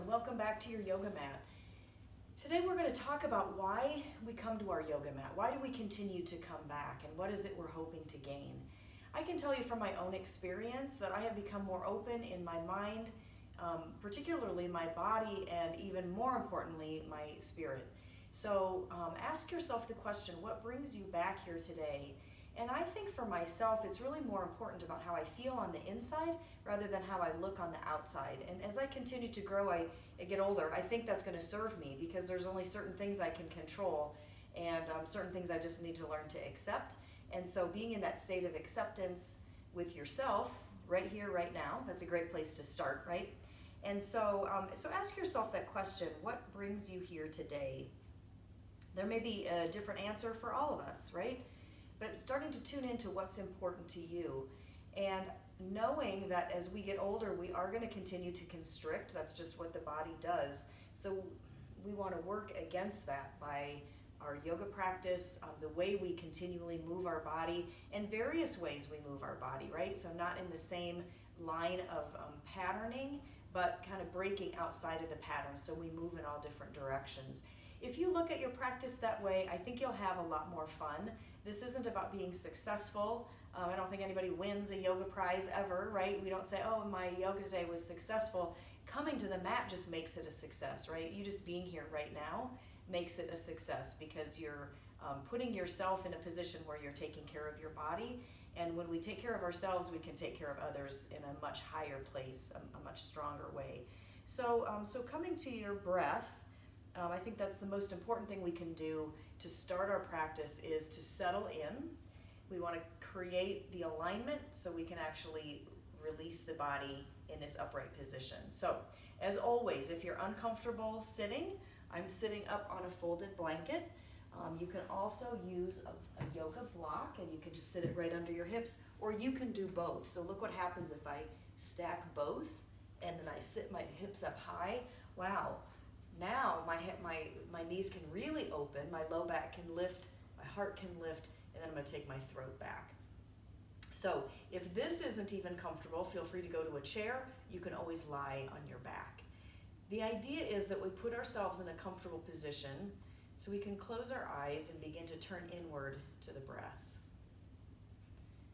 and welcome back to your yoga mat. Today we're going to talk about why we come to our yoga mat. Why do we continue to come back, and what is it we're hoping to gain? I can tell you from my own experience that I have become more open in my mind, particularly my body, and even more importantly, my spirit. So ask yourself the question, what brings you back here today? And I think for myself, it's really more important about how I feel on the inside rather than how I look on the outside. And as I continue to grow, I get older, I think that's going to serve me because there's only certain things I can control and certain things I just need to learn to accept. And so being in that state of acceptance with yourself right here, right now, that's a great place to start, right? And so ask yourself that question, what brings you here today? There may be a different answer for all of us, right? But starting to tune into what's important to you and knowing that as we get older, we are going to continue to constrict. That's just what the body does. So we want to work against that by our yoga practice, the way we continually move our body, and various ways we move our body, right? So not in the same line of patterning, but kind of breaking outside of the pattern so we move in all different directions. If you look at your practice that way, I think you'll have a lot more fun. This isn't about being successful. I don't think anybody wins a yoga prize ever, right? We don't say, oh, my yoga today was successful. Coming to the mat just makes it a success, right? You just being here right now makes it a success because you're putting yourself in a position where you're taking care of your body. And when we take care of ourselves, we can take care of others in a much higher place, a much stronger way. So coming to your breath, I think that's the most important thing we can do to start our practice is to settle in. We want to create the alignment so we can actually release the body in this upright position. So as always, if you're uncomfortable sitting, I'm sitting up on a folded blanket. You can also use a yoga block and you can just sit it right under your hips, or you can do both. So look what happens if I stack both and then I sit my hips up high. Wow. Now my knees can really open, my low back can lift, my heart can lift, and then I'm going to take my throat back. So if this isn't even comfortable, feel free to go to a chair. You can always lie on your back. The idea is that we put ourselves in a comfortable position so we can close our eyes and begin to turn inward to the breath.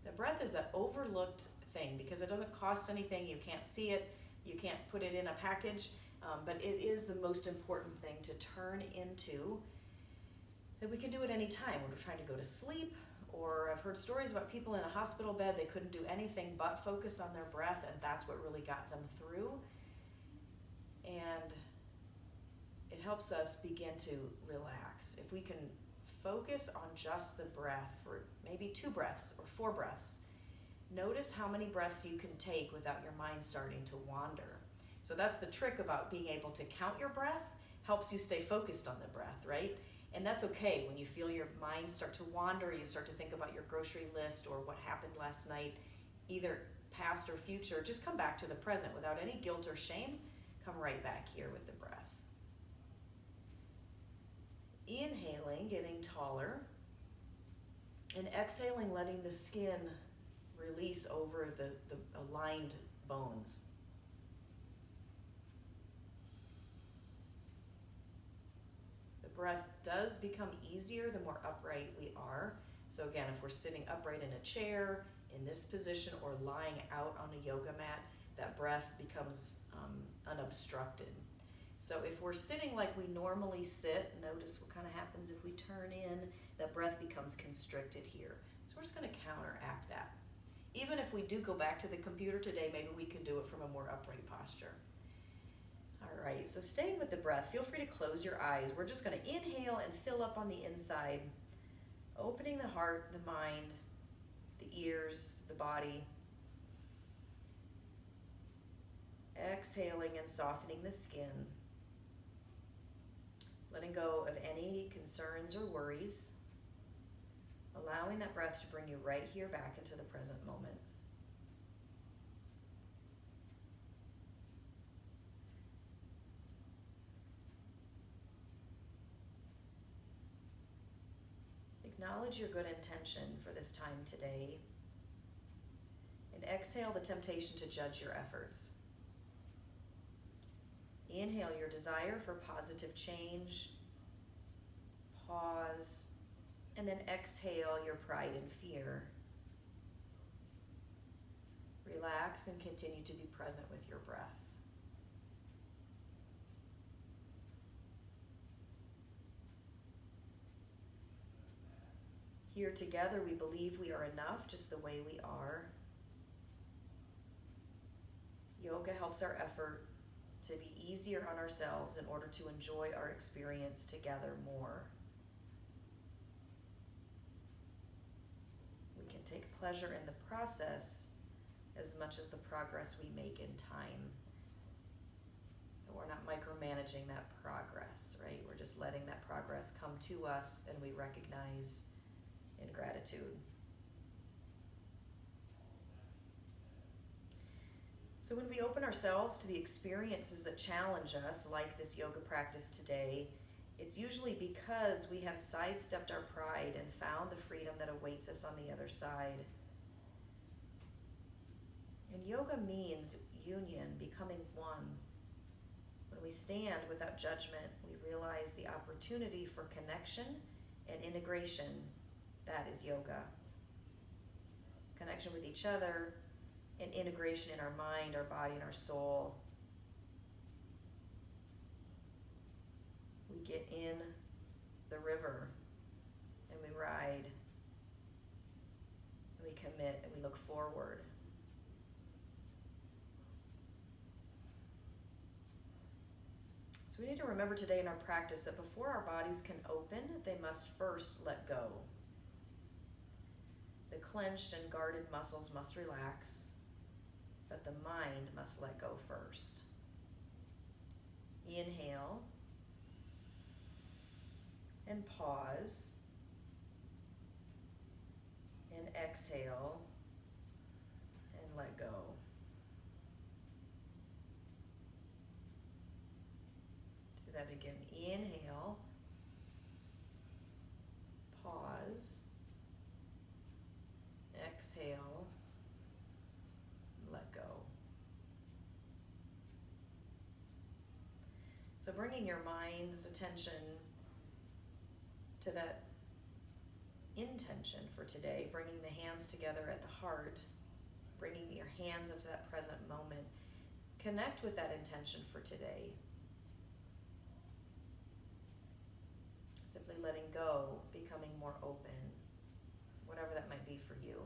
The breath is that overlooked thing because it doesn't cost anything. You can't see it. You can't put it in a package. But it is the most important thing to turn into, that we can do it any time when we're trying to go to sleep, or I've heard stories about people in a hospital bed, they couldn't do anything but focus on their breath, and that's what really got them through. And it helps us begin to relax. If we can focus on just the breath for maybe 2 breaths or 4 breaths, notice how many breaths you can take without your mind starting to wander. So that's the trick about being able to count your breath, helps you stay focused on the breath, right? And that's okay when you feel your mind start to wander, you start to think about your grocery list or what happened last night, either past or future. Just come back to the present without any guilt or shame. Come right back here with the breath. Inhaling, getting taller, and exhaling, letting the skin release over the aligned bones. Breath does become easier the more upright we are. So again, if we're sitting upright in a chair, in this position, or lying out on a yoga mat, that breath becomes unobstructed. So if we're sitting like we normally sit, notice what kind of happens if we turn in, that breath becomes constricted here. So we're just going to counteract that. Even if we do go back to the computer today, maybe we can do it from a more upright posture. All right, so staying with the breath, feel free to close your eyes. We're just going to inhale and fill up on the inside, opening the heart, the mind, the ears, the body. Exhaling and softening the skin. Letting go of any concerns or worries. Allowing that breath to bring you right here back into the present moment. Acknowledge your good intention for this time today, and exhale the temptation to judge your efforts. Inhale your desire for positive change. Pause. And then exhale your pride and fear. Relax and continue to be present with your breath. Here together, we believe we are enough just the way we are. Yoga helps our effort to be easier on ourselves in order to enjoy our experience together more. We can take pleasure in the process as much as the progress we make in time. And we're not micromanaging that progress, right? We're just letting that progress come to us, and we recognize in gratitude. So when we open ourselves to the experiences that challenge us, like this yoga practice today, it's usually because we have sidestepped our pride and found the freedom that awaits us on the other side. And yoga means union, becoming one. When we stand without judgment, we realize the opportunity for connection and integration. That is yoga. Connection with each other and integration in our mind, our body, and our soul. We get in the river and we ride and we commit and we look forward. So we need to remember today in our practice that before our bodies can open, they must first let go. The clenched and guarded muscles must relax, but the mind must let go first. Inhale and pause, and exhale and let go. Do that again. Inhale, pause, exhale, let go. So bringing your mind's attention to that intention for today, bringing the hands together at the heart, bringing your hands into that present moment. Connect with that intention for today. Simply letting go, becoming more open, whatever that might be for you.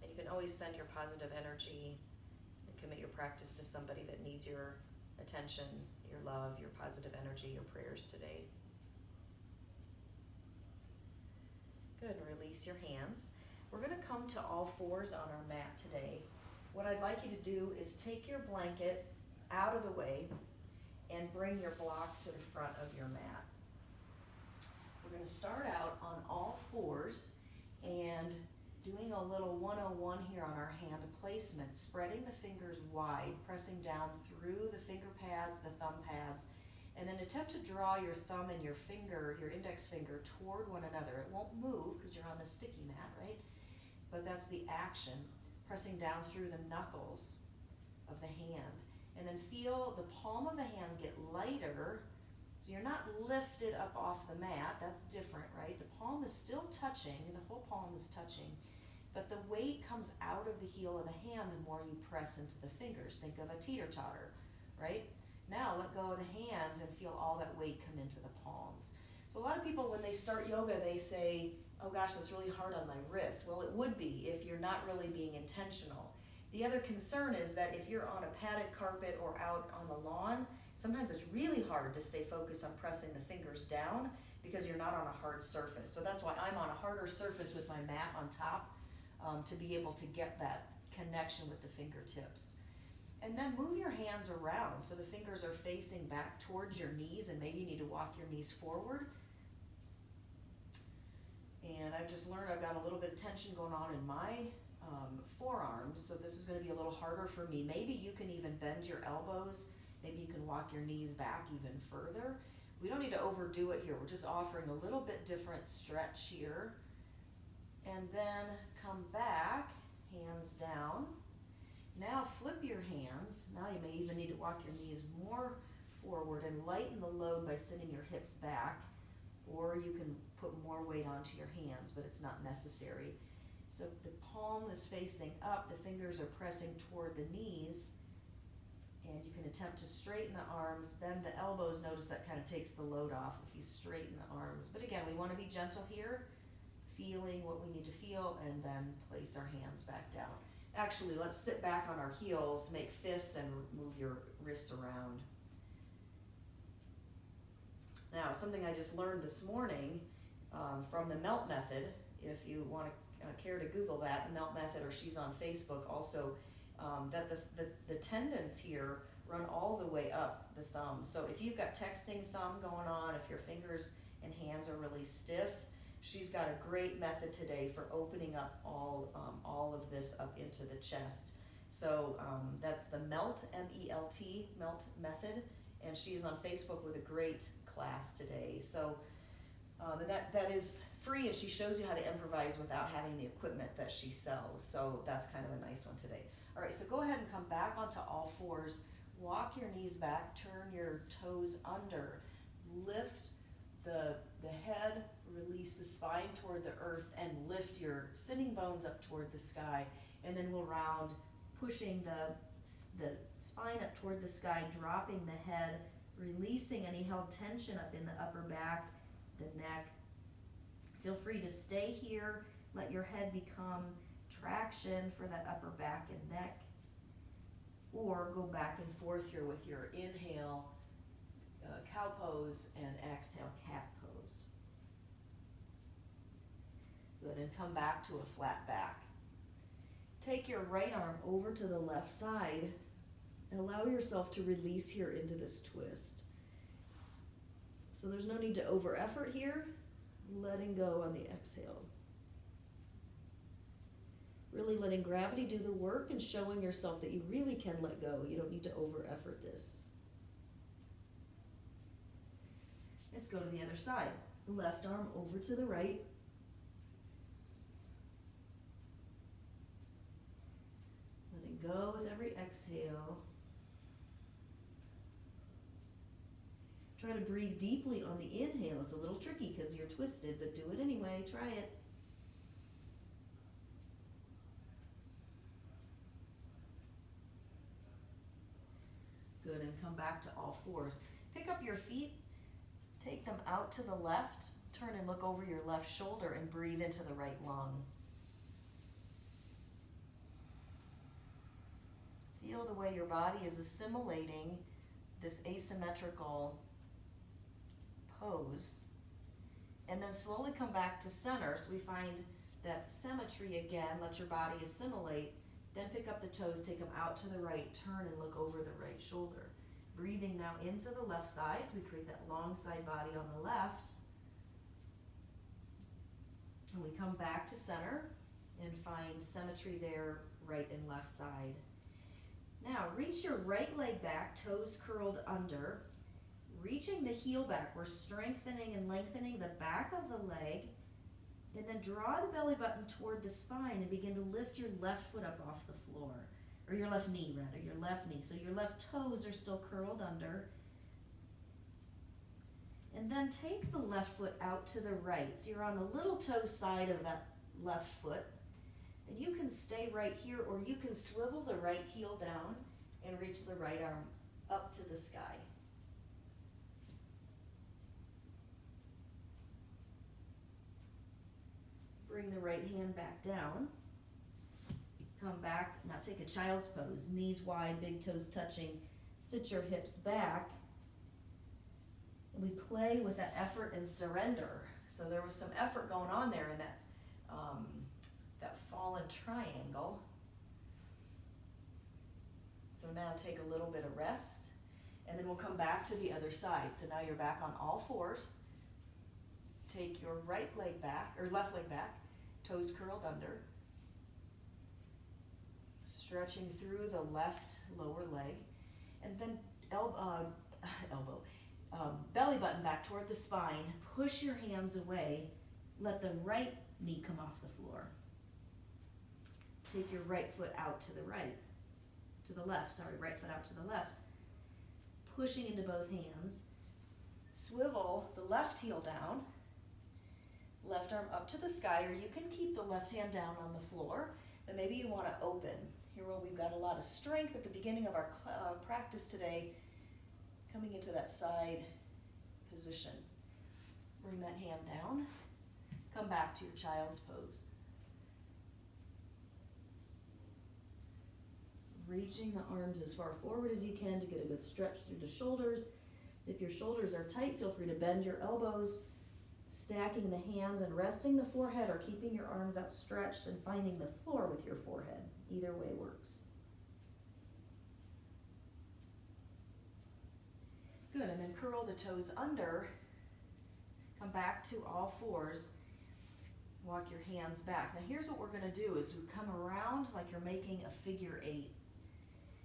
And you can always send your positive energy and commit your practice to somebody that needs your attention, your love, your positive energy, your prayers today. Good, and release your hands. We're going to come to all fours on our mat today. What I'd like you to do is take your blanket out of the way and bring your block to the front of your mat. We're going to start out on all fours and doing a little 101 here on our hand placement, spreading the fingers wide, pressing down through the finger pads, the thumb pads, and then attempt to draw your thumb and your finger, your index finger, toward one another. It won't move because you're on the sticky mat, right? But that's the action, pressing down through the knuckles of the hand. And then feel the palm of the hand get lighter, so you're not lifted up off the mat. That's different, right? The palm is still touching, the whole palm is touching, but the weight comes out of the heel of the hand the more you press into the fingers. Think of a teeter-totter, right? Now let go of the hands and feel all that weight come into the palms. So a lot of people, when they start yoga, they say, oh gosh, that's really hard on my wrist. Well, it would be if you're not really being intentional. The other concern is that if you're on a padded carpet or out on the lawn, sometimes it's really hard to stay focused on pressing the fingers down because you're not on a hard surface. So that's why I'm on a harder surface with my mat on top to be able to get that connection with the fingertips. And then move your hands around so the fingers are facing back towards your knees, and maybe you need to walk your knees forward. And I've just learned I've got a little bit of tension going on in my forearms, so this is going to be a little harder for me. Maybe you can even bend your elbows. Maybe you can walk your knees back even further. We don't need to overdo it here. We're just offering a little bit different stretch here. And then come back, hands down. Now flip your hands. Now you may even need to walk your knees more forward and lighten the load by sending your hips back, or you can put more weight onto your hands, but it's not necessary. So the palm is facing up, the fingers are pressing toward the knees, and you can attempt to straighten the arms, bend the elbows. Notice that kind of takes the load off if you straighten the arms. But again, we want to be gentle here, feeling what we need to feel, and then place our hands back down. Actually, let's sit back on our heels, make fists, and move your wrists around. Now, something I just learned this morning from the MELT method, if you want to care to Google that, the MELT method, or she's on Facebook also, that the tendons here run all the way up the thumb. So if you've got texting thumb going on, if your fingers and hands are really stiff, she's got a great method today for opening up all of this up into the chest. So that's the MELT, M-E-L-T, MELT method, and she is on Facebook with a great class today. So that is free, and she shows you how to improvise without having the equipment that she sells. So that's kind of a nice one today. All right, so go ahead and come back onto all fours. Walk your knees back, turn your toes under, lift the head, release the spine toward the earth, and lift your sitting bones up toward the sky. And then we'll round, pushing the spine up toward the sky, dropping the head, releasing any held tension up in the upper back, the neck. Feel free to stay here. Let your head become traction for that upper back and neck. Or go back and forth here with your inhale, cow pose, and exhale, cat pose. Good, and come back to a flat back. Take your right arm over to the left side. Allow yourself to release here into this twist. So there's no need to over effort here. Letting go on the exhale. Really letting gravity do the work and showing yourself that you really can let go. You don't need to over effort this. Let's go to the other side. Left arm over to the right. Letting go with every exhale. Try to breathe deeply on the inhale. It's a little tricky because you're twisted, but do it anyway. Try it. Good, and come back to all fours. Pick up your feet, take them out to the left, turn and look over your left shoulder and breathe into the right lung. Feel the way your body is assimilating this asymmetrical pose. And then slowly come back to center. So we find that symmetry again. Let your body assimilate. Then pick up the toes, take them out to the right, turn and look over the right shoulder. Breathing now into the left side, so we create that long side body on the left. And we come back to center and find symmetry there, right and left side. Now reach your right leg back, toes curled under. Reaching the heel back, we're strengthening and lengthening the back of the leg. And then draw the belly button toward the spine and begin to lift your left foot up off the floor. Or your left knee, rather, your left knee. So your left toes are still curled under. And then take the left foot out to the right. So you're on the little toe side of that left foot. And you can stay right here, or you can swivel the right heel down and reach the right arm up to the sky. Bring the right hand back down. Come back, now take a child's pose. Knees wide, big toes touching. Sit your hips back. And we play with that effort and surrender. So there was some effort going on there in that, that fallen triangle. So now take a little bit of rest. And then we'll come back to the other side. So now you're back on all fours. Take your right leg back, or left leg back, toes curled under. Stretching through the left lower leg. And then belly button back toward the spine. Push your hands away. Let the right knee come off the floor. Take your right foot out to the right. to the left, sorry, right foot out to the left. Pushing into both hands. Swivel the left heel down. Left arm up to the sky, or you can keep the left hand down on the floor, but maybe you want to open. Here where we've got a lot of strength at the beginning of our practice today, coming into that side position. Bring that hand down. Come back to your child's pose. Reaching the arms as far forward as you can to get a good stretch through the shoulders. If your shoulders are tight, feel free to bend your elbows, stacking the hands and resting the forehead, or keeping your arms outstretched and finding the floor with your forehead. Either way works. Good, and then curl the toes under. Come back to all fours. Walk your hands back. Now here's what we're going to do is we come around like you're making a figure 8.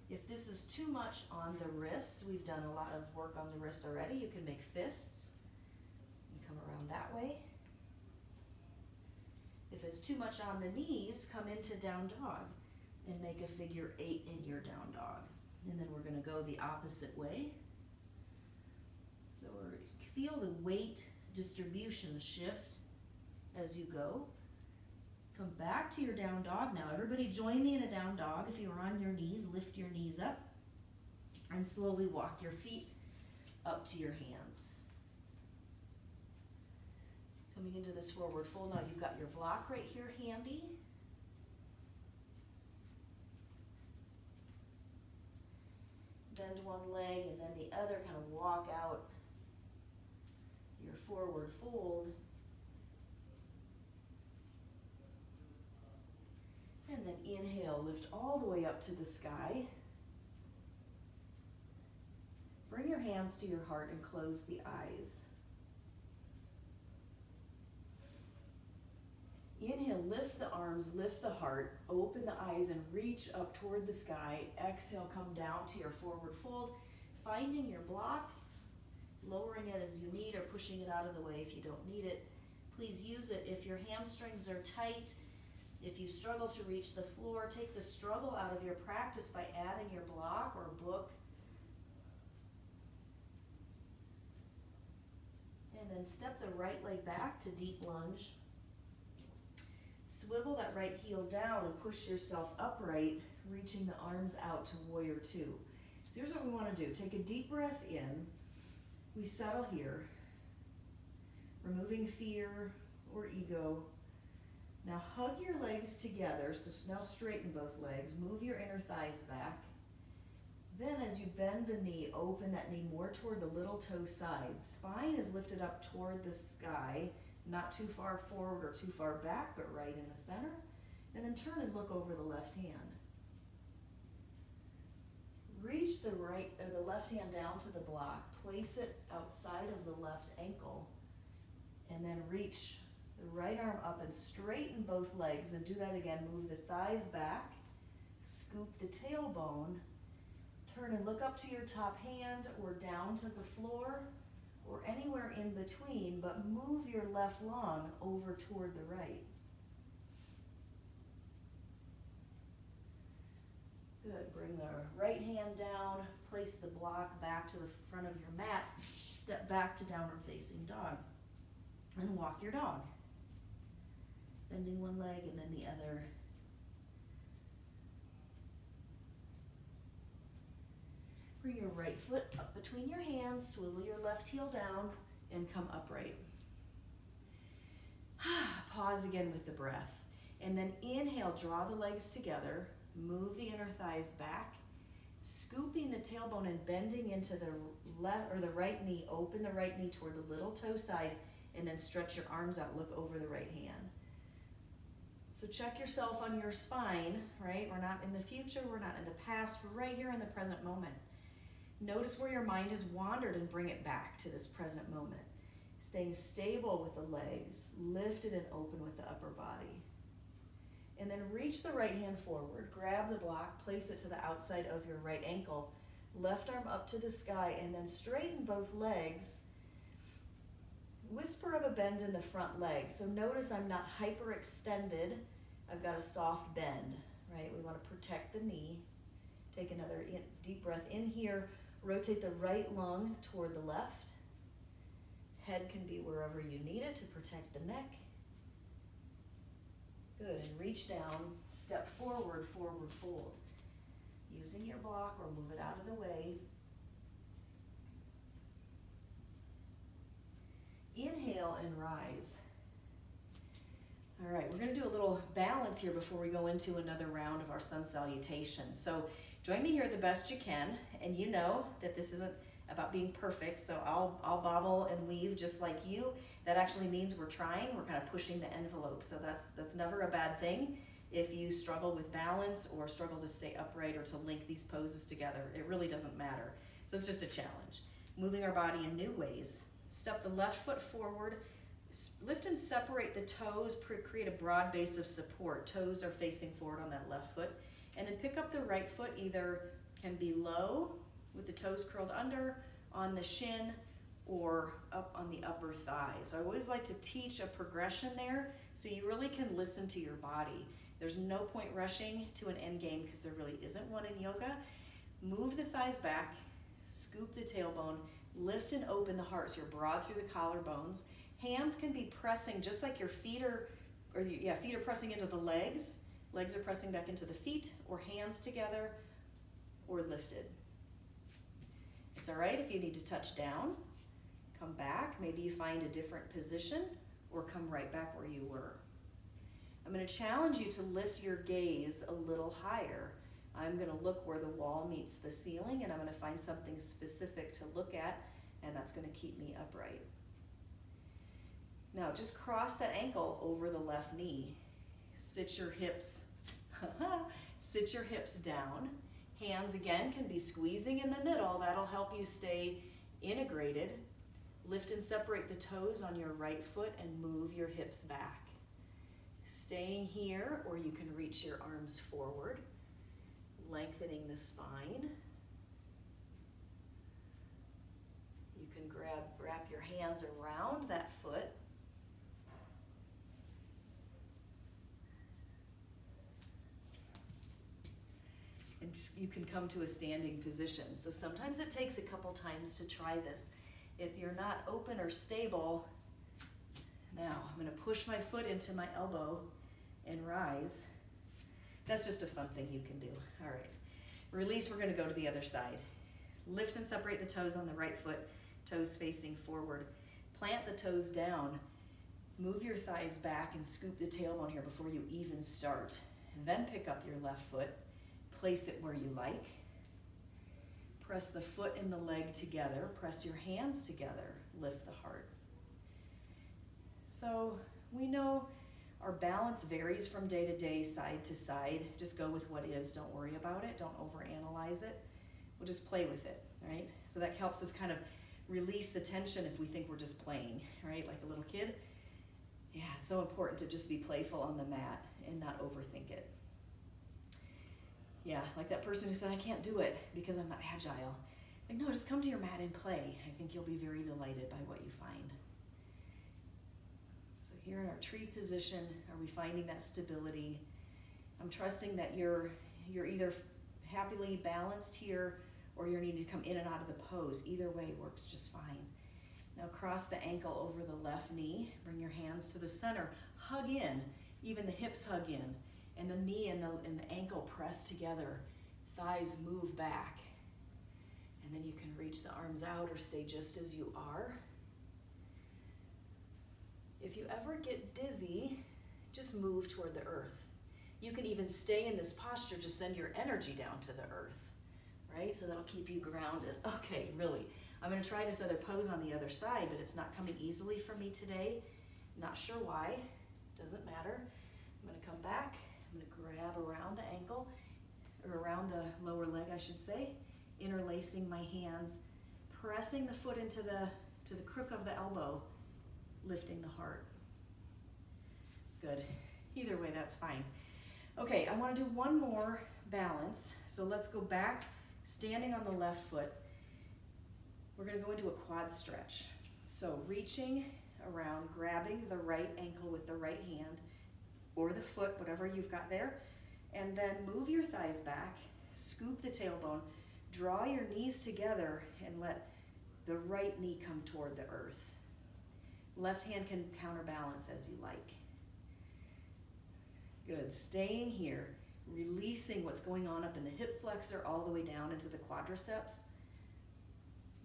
If this is too much on the wrists, we've done a lot of work on the wrists already. You can make fists. You come around that way. If it's too much on the knees, come into down dog and make a figure 8 in your down dog. And then we're going to go the opposite way. So feel the weight distribution shift as you go. Come back to your down dog now. Everybody join me in a down dog. If you're on your knees, lift your knees up and slowly walk your feet up to your hands. Coming into this forward fold, now you've got your block right here handy. Bend one leg and then the other, kind of walk out your forward fold. And then inhale, lift all the way up to the sky. Bring your hands to your heart and close the eyes. Inhale, lift the arms, lift the heart, open the eyes and reach up toward the sky. Exhale, come down to your forward fold, finding your block, lowering it as you need or pushing it out of the way if you don't need it. Please use it if your hamstrings are tight. If you struggle to reach the floor, take the struggle out of your practice by adding your block or book. And then step the right leg back to deep lunge. Swivel that right heel down and push yourself upright, reaching the arms out to warrior 2. So here's what we want to do. Take a deep breath in. We settle here, removing fear or ego. Now hug your legs together, so now straighten both legs. Move your inner thighs back. Then as you bend the knee, open that knee more toward the little toe side. Spine is lifted up toward the sky, not too far forward or too far back, but right in the center. And then turn and look over the left hand. Reach the left hand down to the block. Place it outside of the left ankle. And then reach the right arm up and straighten both legs, and do that again. Move the thighs back, scoop the tailbone, turn and look up to your top hand or down to the floor or anywhere in between, but move your left lung over toward the right. Good, bring the right hand down, place the block back to the front of your mat, step back to downward facing dog, and walk your dog. Bending one leg and then the other. Bring your right foot up between your hands, swivel your left heel down, and come upright. Pause again with the breath. And then inhale, draw the legs together, move the inner thighs back, scooping the tailbone and bending into the left or the right knee. Open the right knee toward the little toe side, and then stretch your arms out, look over the right hand. So check yourself on your spine, right? We're not in the future, we're not in the past, we're right here in the present moment. Notice where your mind has wandered and bring it back to this present moment. Staying stable with the legs, lifted and open with the upper body. And then reach the right hand forward, grab the block, place it to the outside of your right ankle, left arm up to the sky, and then straighten both legs. Whisper of a bend in the front leg. So notice I'm not hyperextended. I've got a soft bend, right? We want to protect the knee. Take another deep breath in here. Rotate the right lung toward the left. Head can be wherever you need it to protect the neck. Good, and reach down, step forward, forward fold. Using your block or move it out of the way. Inhale and rise. All right, we're going to do a little balance here before we go into another round of our sun salutation. So join me here the best you can, and you know that this isn't about being perfect, so I'll bobble and weave just like you. That actually means we're trying, we're kind of pushing the envelope, so that's never a bad thing. If you struggle with balance or struggle to stay upright or to link these poses together, it really doesn't matter. So it's just a challenge. Moving our body in new ways. Step the left foot forward, lift and separate the toes, create a broad base of support. Toes are facing forward on that left foot. And then pick up the right foot, either can be low with the toes curled under on the shin or up on the upper thigh. So I always like to teach a progression there so you really can listen to your body. There's no point rushing to an end game because there really isn't one in yoga. Move the thighs back, scoop the tailbone, lift and open the heart so you're broad through the collarbones. Hands can be pressing just like your feet are pressing into the legs. Legs are pressing back into the feet, or hands together, or lifted. It's all right if you need to touch down, come back, maybe you find a different position, or come right back where you were. I'm going to challenge you to lift your gaze a little higher. I'm going to look where the wall meets the ceiling, and I'm going to find something specific to look at, and that's going to keep me upright. Now just cross that ankle over the left knee. Sit your hips down. Hands again can be squeezing in the middle. That'll help you stay integrated. Lift and separate the toes on your right foot and move your hips back. Staying here, or you can reach your arms forward, lengthening the spine. You can wrap your hands around that foot. And you can come to a standing position. So sometimes it takes a couple times to try this. If you're not open or stable, now I'm going to push my foot into my elbow and rise. That's just a fun thing you can do. All right. Release, we're going to go to the other side. Lift and separate the toes on the right foot, toes facing forward. Plant the toes down. Move your thighs back and scoop the tailbone here before you even start. And then pick up your left foot. Place it where you like. Press the foot and the leg together. Press your hands together. Lift the heart. So we know our balance varies from day to day, side to side. Just go with what is. Don't worry about it. Don't overanalyze it. We'll just play with it, right? So that helps us kind of release the tension if we think we're just playing, right? Like a little kid. Yeah, it's so important to just be playful on the mat and not overthink it. Yeah, like that person who said, I can't do it because I'm not agile. Like, no, just come to your mat and play. I think you'll be very delighted by what you find. So here in our tree position, are we finding that stability? I'm trusting that you're either happily balanced here or you're needing to come in and out of the pose. Either way works just fine. Now cross the ankle over the left knee. Bring your hands to the center. Hug in. Even the hips hug in. And the knee and the ankle press together. Thighs move back. And then you can reach the arms out or stay just as you are. If you ever get dizzy, just move toward the earth. You can even stay in this posture, just send your energy down to the earth, right? So that'll keep you grounded. Okay, really. I'm going to try this other pose on the other side, but it's not coming easily for me today. Not sure why. Doesn't matter. I'm going to come back. I'm going to grab around the ankle, or around the lower leg, I should say, interlacing my hands, pressing the foot into the crook of the elbow, lifting the heart. Good. Either way, that's fine. Okay, I want to do one more balance. So let's go back, standing on the left foot. We're going to go into a quad stretch. So reaching around, grabbing the right ankle with the right hand, or the foot, whatever you've got there, and then move your thighs back, scoop the tailbone, draw your knees together, and let the right knee come toward the earth. Left hand can counterbalance as you like. Good, staying here, releasing what's going on up in the hip flexor all the way down into the quadriceps.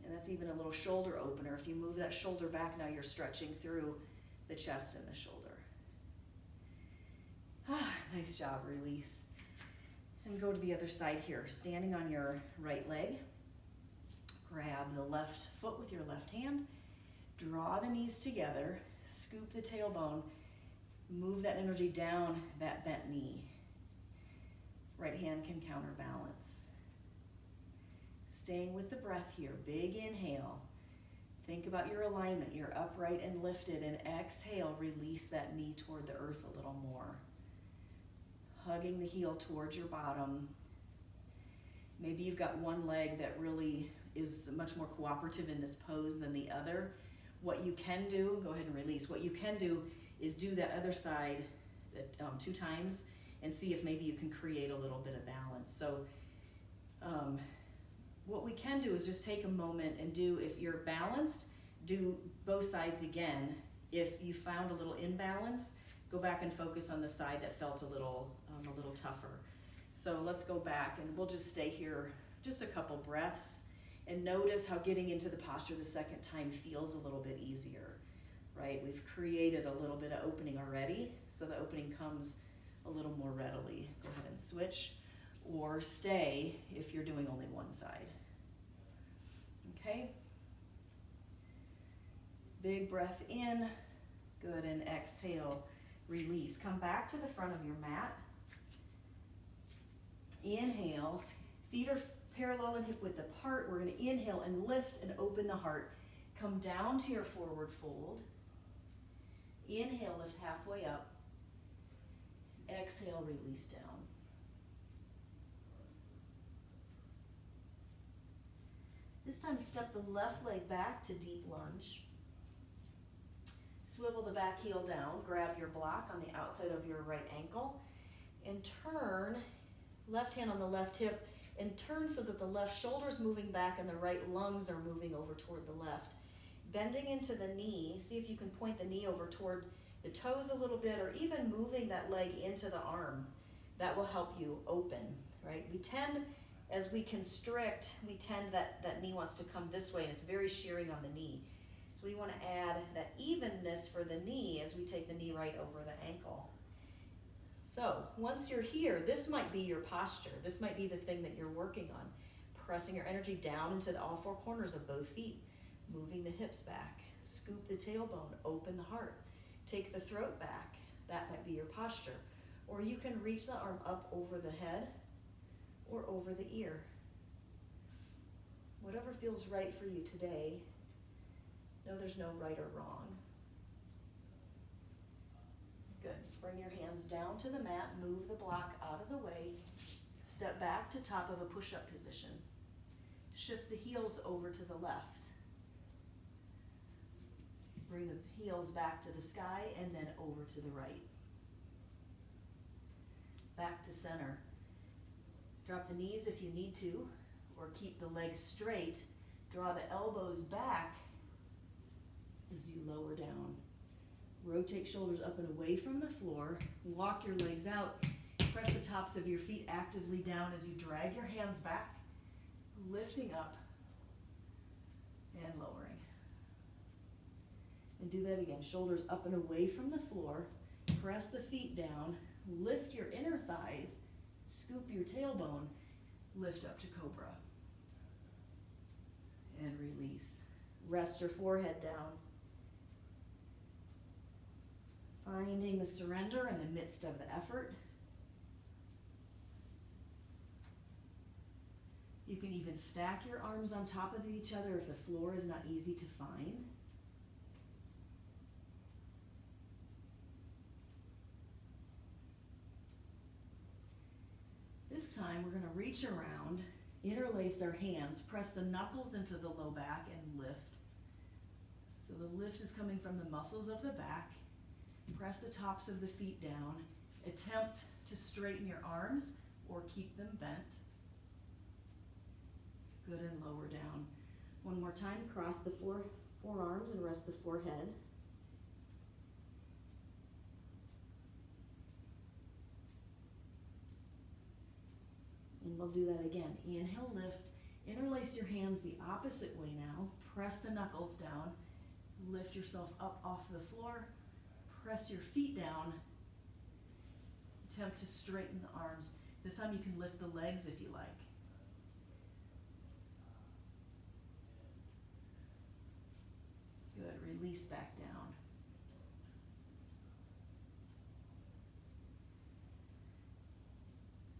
And that's even a little shoulder opener. If you move that shoulder back, now you're stretching through the chest and the shoulder. Nice job, release. And go to the other side here. Standing on your right leg, grab the left foot with your left hand, draw the knees together, scoop the tailbone, move that energy down that bent knee. Right hand can counterbalance. Staying with the breath here, big inhale. Think about your alignment. You're upright and lifted, and exhale, release that knee toward the earth a little more. Hugging the heel towards your bottom. Maybe you've got one leg that really is much more cooperative in this pose than the other. What you can do, go ahead and release. What you can do is do that other side 2 times and see if maybe you can create a little bit of balance. So what we can do is just take a moment and do, if you're balanced, do both sides again. If you found a little imbalance, go back and focus on the side that felt a little tougher. So let's go back and we'll just stay here just a couple breaths and notice how getting into the posture the second time feels a little bit easier, right? We've created a little bit of opening already, so the opening comes a little more readily. Go ahead and switch or stay if you're doing only one side. Okay? Big breath in, good, and exhale, release. Come back to the front of your mat. Inhale, feet are parallel and hip width apart. We're going to inhale and lift and open the heart. Come down to your forward fold. Inhale, lift halfway up. Exhale, release down. This time step the left leg back to deep lunge. Swivel the back heel down, grab your block on the outside of your right ankle, and turn, left hand on the left hip, and turn so that the left shoulder's moving back and the right lungs are moving over toward the left. Bending into the knee, see if you can point the knee over toward the toes a little bit, or even moving that leg into the arm. That will help you open, right? We tend, as we constrict, that knee wants to come this way, and it's very shearing on the knee. So we want to add that evenness for the knee as we take the knee right over the ankle. So once you're here, this might be your posture. This might be the thing that you're working on. Pressing your energy down into all 4 corners of both feet. Moving the hips back. Scoop the tailbone. Open the heart. Take the throat back. That might be your posture. Or you can reach the arm up over the head or over the ear. Whatever feels right for you today. No, there's no right or wrong. Good. Bring your hands down to the mat. Move the block out of the way. Step back to top of a push-up position. Shift the heels over to the left. Bring the heels back to the sky and then over to the right. Back to center. Drop the knees if you need to, or keep the legs straight. Draw the elbows back as you lower down. Rotate shoulders up and away from the floor. Walk your legs out. Press the tops of your feet actively down as you drag your hands back, lifting up and lowering. And do that again. Shoulders up and away from the floor. Press the feet down. Lift your inner thighs. Scoop your tailbone. Lift up to cobra. And release. Rest your forehead down. Finding the surrender in the midst of the effort. You can even stack your arms on top of each other if the floor is not easy to find. This time we're going to reach around, interlace our hands, press the knuckles into the low back and lift. So the lift is coming from the muscles of the back. Press the tops of the feet down. Attempt to straighten your arms or keep them bent. Good, and lower down. One more time, cross the forearms and rest the forehead. And we'll do that again. Inhale, lift. Interlace your hands the opposite way now. Press the knuckles down. Lift yourself up off the floor. Press your feet down. Attempt to straighten the arms. This time you can lift the legs if you like. Good. Release back down.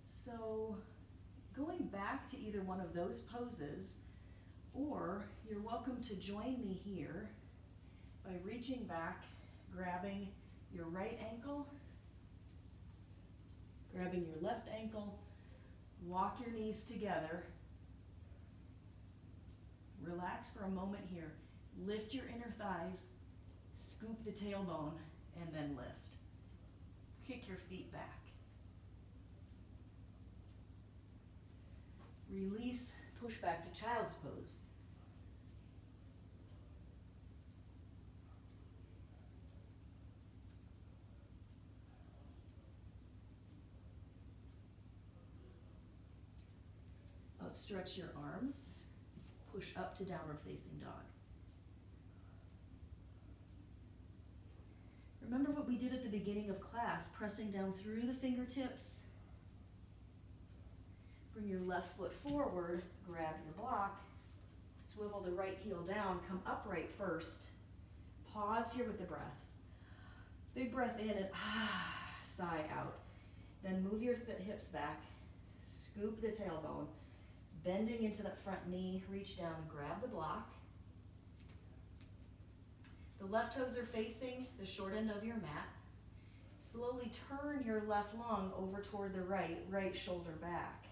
So, going back to either one of those poses, or you're welcome to join me here by reaching back, grabbing your right ankle, grabbing your left ankle, walk your knees together, relax for a moment here, lift your inner thighs, scoop the tailbone, and then lift. Kick your feet back. Release, push back to child's pose. Outstretch your arms, push up to downward facing dog. Remember what we did at the beginning of class, pressing down through the fingertips. Bring your left foot forward, grab your block, swivel the right heel down, come upright first. Pause here with the breath. Big breath in and sigh out. Then move your hips back, scoop the tailbone, bending into that front knee, reach down, grab the block. The left toes are facing the short end of your mat. Slowly turn your left lung over toward the right shoulder back.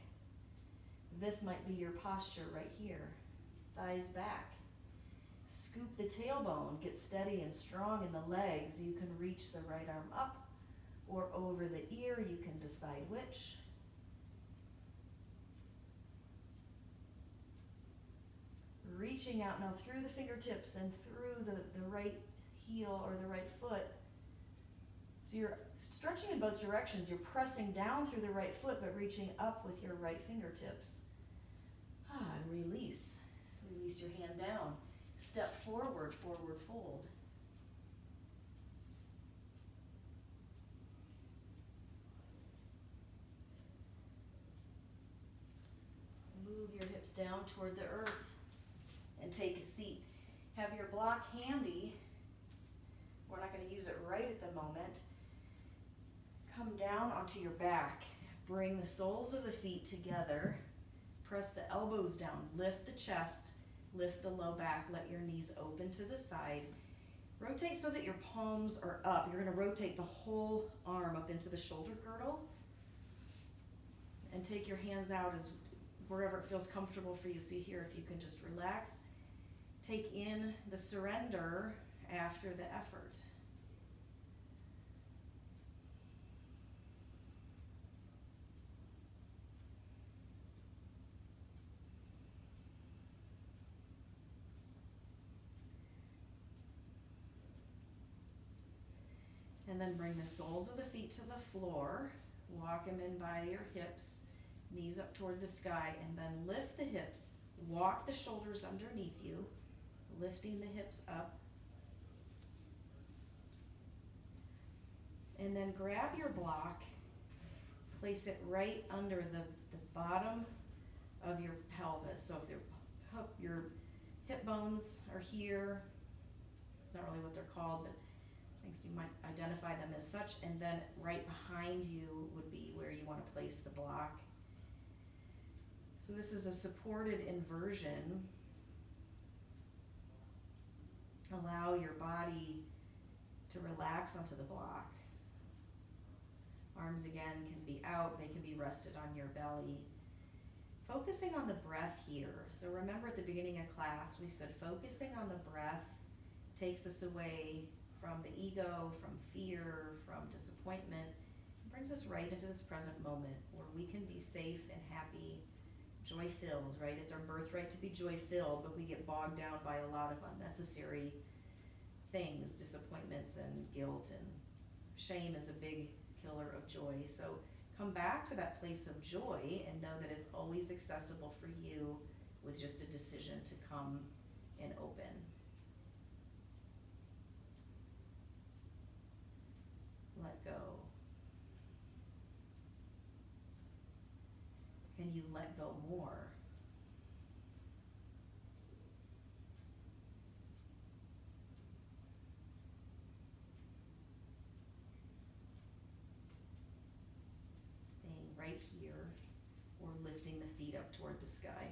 This might be your posture right here. Thighs back. Scoop the tailbone, get steady and strong in the legs. You can reach the right arm up or over the ear, you can decide which. Reaching out now through the fingertips and through the right heel or the right foot. So you're stretching in both directions. You're pressing down through the right foot, but reaching up with your right fingertips. And release. Release your hand down. Step forward, forward fold. Move your hips down toward the earth and take a seat. Have your block handy. We're not going to use it right at the moment. Come down onto your back. Bring the soles of the feet together. Press the elbows down. Lift the chest. Lift the low back. Let your knees open to the side. Rotate so that your palms are up. You're going to rotate the whole arm up into the shoulder girdle. And take your hands out as wherever it feels comfortable for you. See here if you can just relax. Take in the surrender after the effort. And then bring the soles of the feet to the floor. Walk them in by your hips, knees up toward the sky, and then lift the hips. Walk the shoulders underneath you, lifting the hips up. And then grab your block, place it right under the bottom of your pelvis. So if your hip bones are here, it's not really what they're called, but you might identify them as such, and then right behind you would be where you want to place the block. So this is a supported inversion. Allow your body to relax onto the block. Arms again can be out, they can be rested on your belly. Focusing on the breath here. So remember at the beginning of class we said focusing on the breath takes us away from the ego, from fear, from disappointment. It brings us right into this present moment where we can be safe and happy joy-filled, right? It's our birthright to be joy-filled, but we get bogged down by a lot of unnecessary things, disappointments and guilt, and shame is a big killer of joy. So come back to that place of joy and know that it's always accessible for you with just a decision to come and open. Let go. Can you let go more? Staying right here or lifting the feet up toward the sky.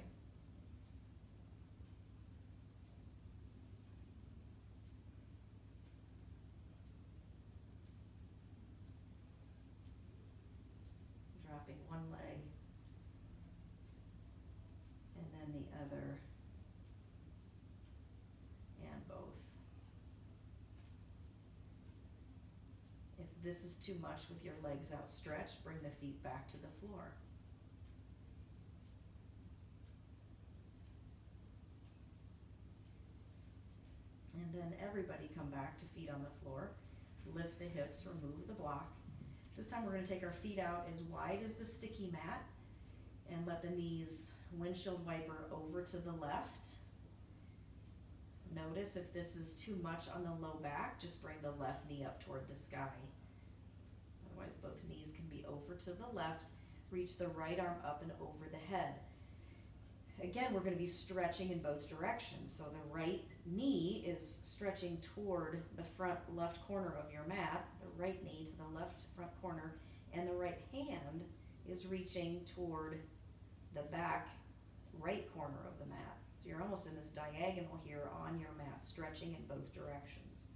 Dropping one leg and then the other and both. If this is too much with your legs outstretched, bring the feet back to the floor. And then everybody come back to feet on the floor. Lift the hips, remove the block. This time we're going to take our feet out as wide as the sticky mat and let the knees windshield wiper over to the left. Notice if this is too much on the low back, just bring the left knee up toward the sky. Otherwise, both knees can be over to the left. Reach the right arm up and over the head. Again, we're going to be stretching in both directions. So the right knee is stretching toward the front left corner of your mat, the right knee to the left front corner, and the right hand is reaching toward the back right corner of the mat. So you're almost in this diagonal here on your mat, stretching in both directions.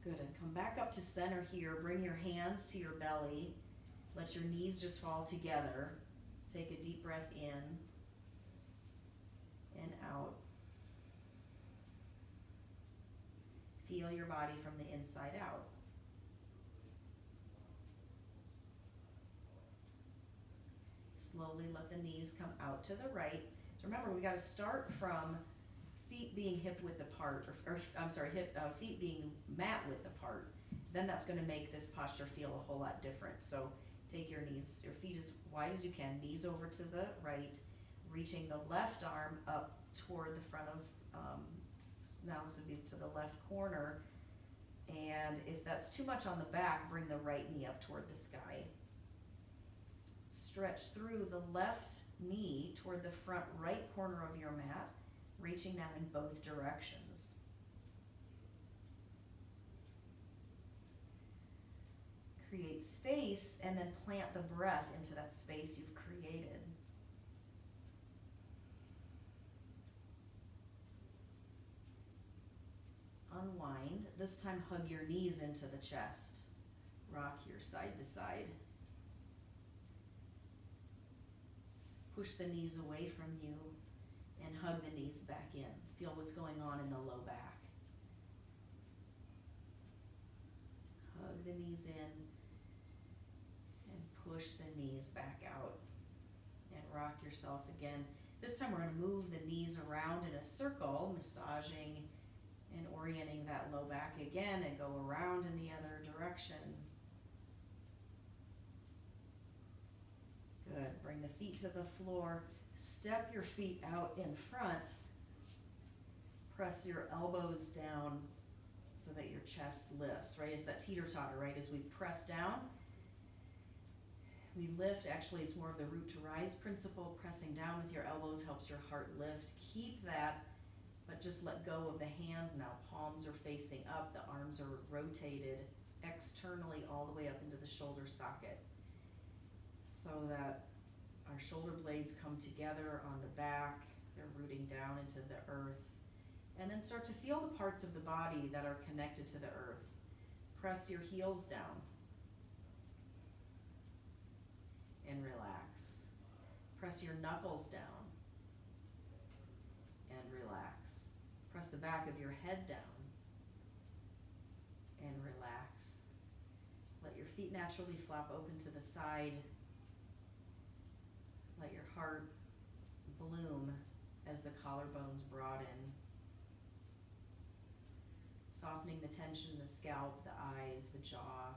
Good, and come back up to center here. Bring your hands to your belly. Let your knees just fall together. Take a deep breath in and out. Feel your body from the inside out. Slowly let the knees come out to the right. So remember, we got to start from feet being hip width apart, feet being mat width apart. Then that's going to make this posture feel a whole lot different. So take your knees, your feet as wide as you can, knees over to the right, reaching the left arm up toward the front of, now this would be to the left corner. And if that's too much on the back, bring the right knee up toward the sky. Stretch through the left knee toward the front right corner of your mat, reaching down in both directions. Create space and then plant the breath into that space you've created. Unwind. This time hug your knees into the chest. Rock your side to side. Push the knees away from you and hug the knees back in. Feel what's going on in the low back. Hug the knees in and push the knees back out. And rock yourself again. This time we're going to move the knees around in a circle, massaging and orienting that low back again, and go around in the other direction. Good. Bring the feet to the floor. Step your feet out in front. Press your elbows down so that your chest lifts, right? It's that teeter-totter, right? As we press down, we lift. Actually, it's more of the root to rise principle. Pressing down with your elbows helps your heart lift. Keep that, but just let go of the hands now. Palms are facing up. The arms are rotated externally all the way up into the shoulder socket, so that our shoulder blades come together on the back. They're rooting down into the earth. And then start to feel the parts of the body that are connected to the earth. Press your heels down and relax. Press your knuckles down and relax. Press the back of your head down and relax. Let your feet naturally flop open to the side. Let your heart bloom as the collarbones broaden. Softening the tension in the scalp, the eyes, the jaw.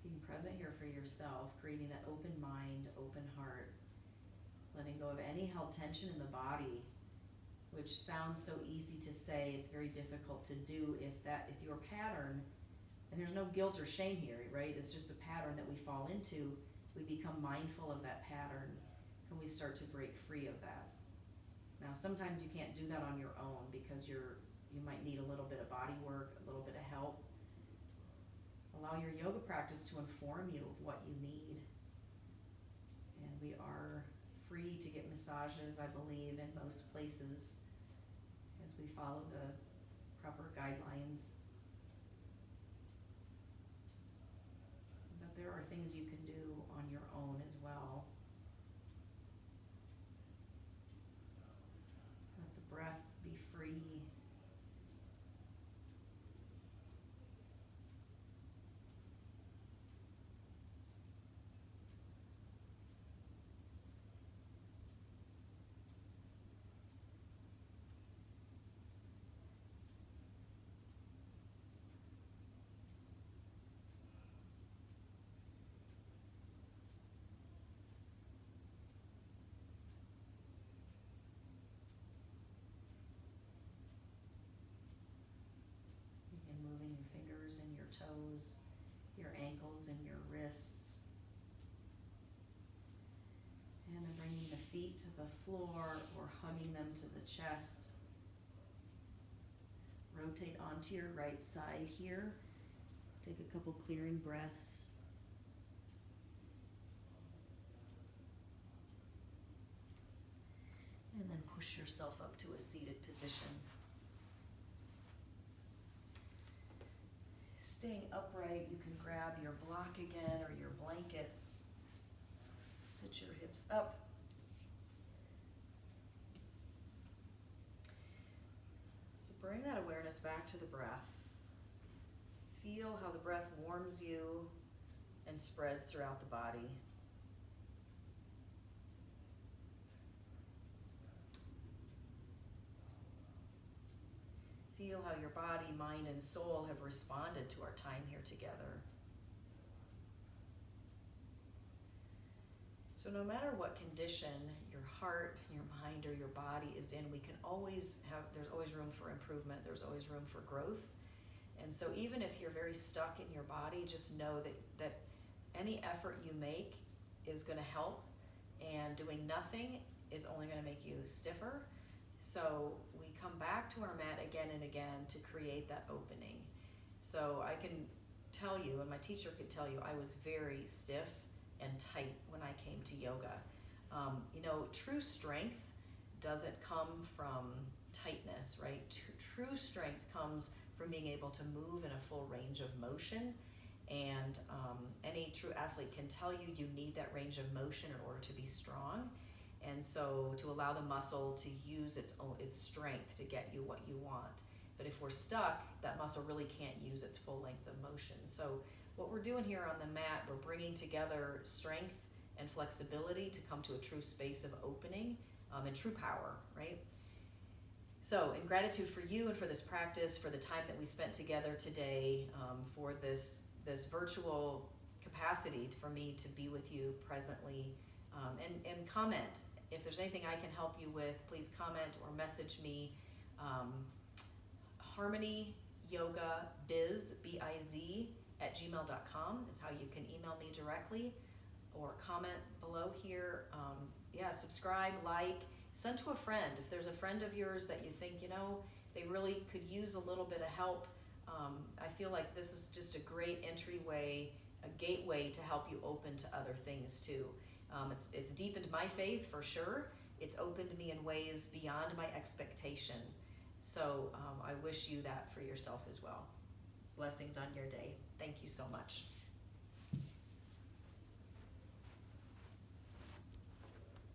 Being present here for yourself, creating that open mind, open heart. Letting go of any held tension in the body, which sounds so easy to say. It's very difficult to do if your pattern, and there's no guilt or shame here, right? It's just a pattern that we fall into. We become mindful of that pattern. Can we start to break free of that? Now, sometimes you can't do that on your own because you might need a little bit of body work, a little bit of help. Allow your yoga practice to inform you of what you need. And we are free to get massages, I believe, in most places as we follow the proper guidelines. But there are things you can do on your own as well. Let the breath be free. Moving your fingers and your toes, your ankles and your wrists. And then bringing the feet to the floor or hugging them to the chest. Rotate onto your right side here. Take a couple clearing breaths. And then push yourself up to a seated position. Staying upright, you can grab your block again or your blanket. Sit your hips up. So bring that awareness back to the breath. Feel how the breath warms you and spreads throughout the body. Feel how your body, mind, and soul have responded to our time here together. So no matter what condition your heart, your mind, or your body is in, there's always room for improvement. There's always room for growth. And so even if you're very stuck in your body, just know that any effort you make is going to help, and doing nothing is only going to make you stiffer. So we come back to our mat again and again to create that opening. So I can tell you, and my teacher could tell you, I was very stiff and tight when I came to yoga. True strength doesn't come from tightness, right? True strength comes from being able to move in a full range of motion. And any true athlete can tell you need that range of motion in order to be strong. And so to allow the muscle to use its strength to get you what you want. But if we're stuck, that muscle really can't use its full length of motion. So what we're doing here on the mat, we're bringing together strength and flexibility to come to a true space of opening and true power, right? So in gratitude for you and for this practice, for the time that we spent together today, for this virtual capacity for me to be with you presently, and comment. If there's anything I can help you with, please comment or message me. Harmony Yoga Biz, B-I-Z, @gmail.com is how you can email me directly, or comment below here. Subscribe, like, send to a friend. If there's a friend of yours that you think, they really could use a little bit of help, I feel like this is just a great entryway, a gateway to help you open to other things too. It's deepened my faith for sure. It's opened me in ways beyond my expectation. So I wish you that for yourself as well. Blessings on your day. Thank you so much.